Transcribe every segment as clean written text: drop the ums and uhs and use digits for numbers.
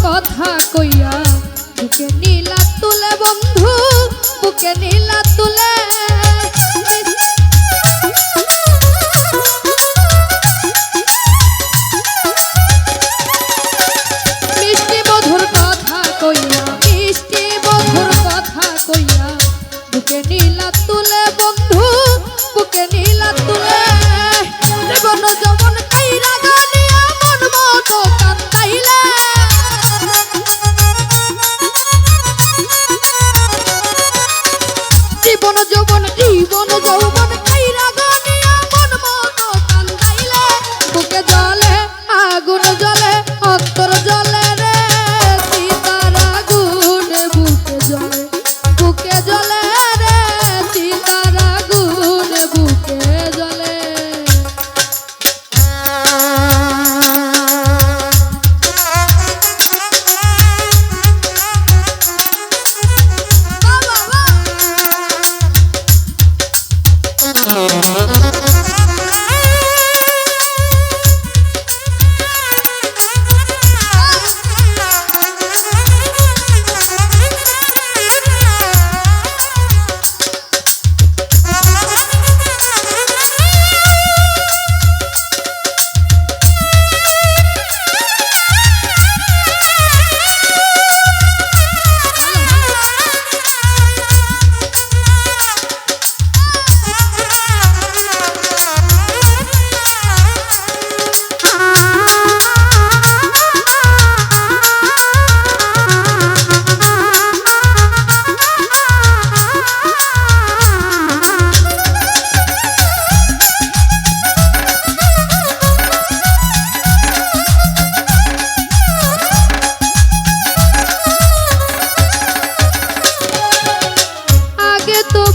কথা কইয়া বুকে নীলা তুলে বন্ধু বুকে নীলা তুলে মিষ্টি মধুর কথা কইয়া মিষ্টি মধুর কথা কইয়া বুকে নীলা তুলে বন্ধু বুকে নীলা তুলে জীবন যমন কাইরা গানিয়া মন মতো কান্দাইলে জীবন যৌবন কাইরা গানিয়া মন মতো কান্দাইলে বুকে জলে আগুন জ্বলে অন্তর জ্বলে রে সীতার আগুন বুকে জ্বলে রে সীতার আগুন বুকে জ্বলে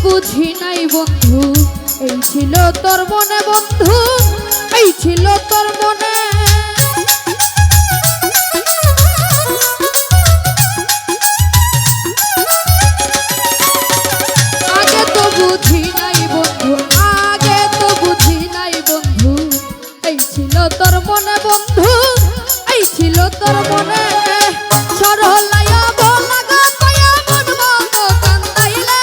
বুঝি নাই বন্ধু এই ছিল তোর মনে বন্ধু এই ছিল তোর মনে আগে তো বুঝি নাই বন্ধু আগে তো বুঝি নাই বন্ধু এই ছিল তোর মনে বন্ধু এই ছিল তোর মনে সরলায়া বলা গায়া মন মতো কান্দাইলে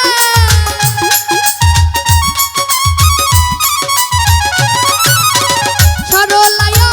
সরলায়া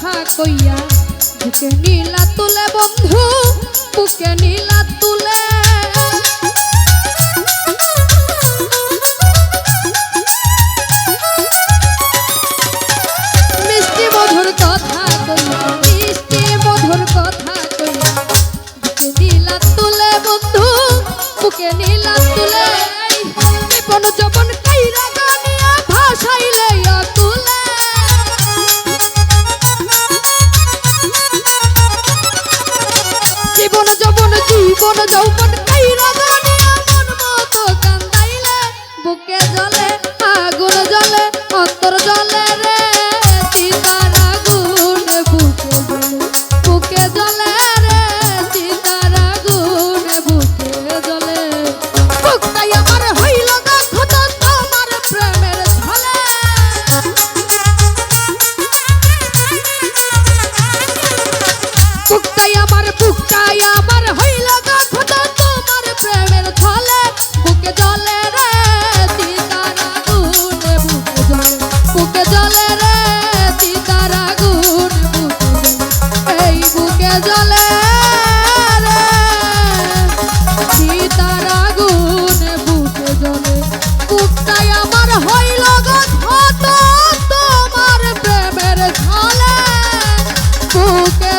কথা কইয়া বুকে নীলা তুলে বন্ধু বুকে নীলা তুলে মিষ্টি মধুর কথা কইয়া মিষ্টি মধুর কথা কইয়া বুকে নীলা তুলে বন্ধু বুকে নীলা তুলে জীবন যবন কাইরা গানিয়া ভাসাইলে তুলে জীবন যবন যৌবন কাইরা গানিয়া মন মতো কান্দাইলে বুকে জ্বলে আগুন জ্বলে অন্তর জ্বলে রে চিতার আগুন বুকে জ্বলে রে চিতার আগুন বুকে জ্বলে বুকটাই আমার হইল দেখো তো তোমার প্রেমের ঝলে বুকটাই আমার হইল দেখো তো তোমার প্রেমের ঝলে বুকে জ্বলে রে চিতার আগুন বুকে জ্বলে রে চিতার আগুন এই বুকে জ্বলে রে চিতার আগুন বুকে জ্বলে বুকটাই আমার হইল গো তোমার প্রেমের ঝলে বুকে